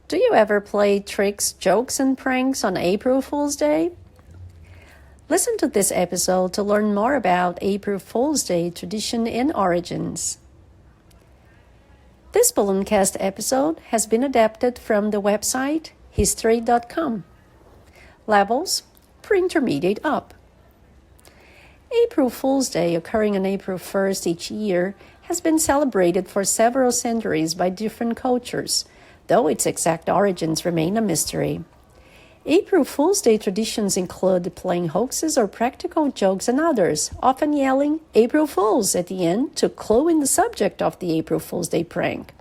Do you ever play tricks, jokes, and pranks on April Fool's Day? Listen to this episode to learn more about April Fool's Day tradition and origins. This Ballooncast episode has been adapted from the website history.com. Levels, pre-intermediate up. April Fool's Day, occurring on April 1st each year, has been celebrated for several centuries by different cultures, though its exact origins remain a mystery. April Fool's Day traditions include playing hoaxes or practical jokes and others, often yelling April Fools at the end to clue in the subject of the April Fool's Day prank.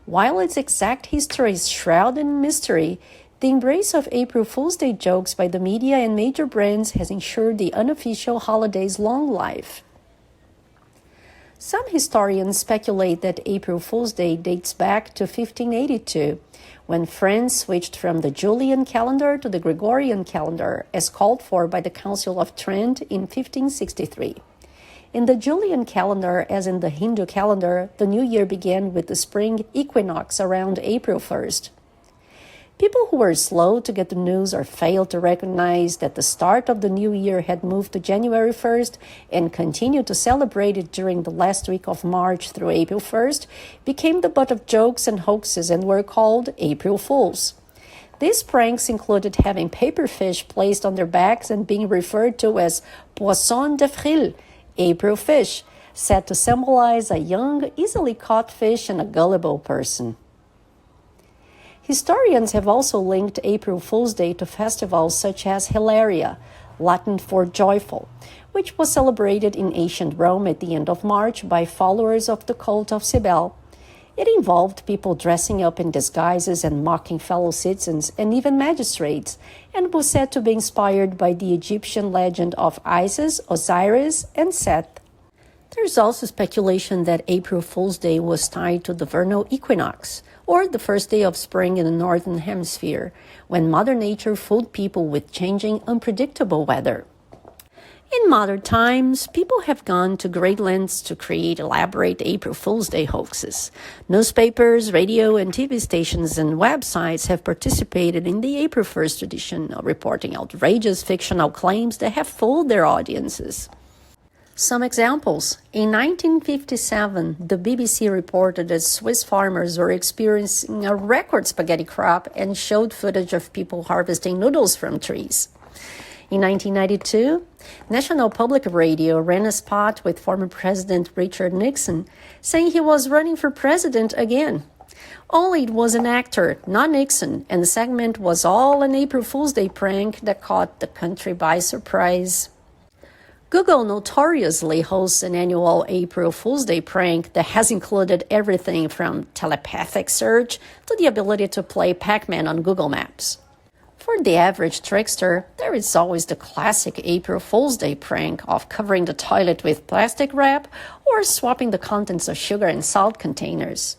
While its exact history is shrouded in mystery, the embrace of April Fool's Day jokes by the media and major brands has ensured the unofficial holiday's long life. Some historians speculate that April Fool's Day dates back to 1582, when France switched from the Julian calendar to the Gregorian calendar, as called for by the Council of Trent in 1563. In the Julian calendar, as in the Hindu calendar, the new year began with the spring equinox around April 1st. People who were slow to get the news or failed to recognize that the start of the new year had moved to January 1st and continued to celebrate it during the last week of March through April 1st became the butt of jokes and hoaxes and were called April Fools. These pranks included having paper fish placed on their backs and being referred to as poisson d'avril, April fish, said to symbolize a young, easily caught fish and a gullible person. Historians have also linked April Fool's Day to festivals such as Hilaria, Latin for joyful, which was celebrated in ancient Rome at the end of March by followers of the cult of Cybele. It involved people dressing up in disguises and mocking fellow citizens and even magistrates, and was said to be inspired by the Egyptian legend of Isis, Osiris, and Seth. There's also speculation that April Fool's Day was tied to the vernal equinox, or the first day of spring in the northern hemisphere, when Mother Nature fooled people with changing, unpredictable weather. In modern times, people have gone to great lengths to create elaborate April Fool's Day hoaxes. Newspapers, radio, and TV stations and websites have participated in the April 1st tradition, reporting outrageous fictional claims that have fooled their audiences. Some examples. In 1957, the BBC reported that Swiss farmers were experiencing a record spaghetti crop and showed footage of people harvesting noodles from trees. In 1992, National Public Radio ran a spot with former President Richard Nixon, saying he was running for president again. Only it was an actor, not Nixon, and the segment was all an April Fool's Day prank that caught the country by surprise. Google notoriously hosts an annual April Fool's Day prank that has included everything from telepathic search to the ability to play Pac-Man on Google Maps. For the average trickster, there is always the classic April Fool's Day prank of covering the toilet with plastic wrap or swapping the contents of sugar and salt containers.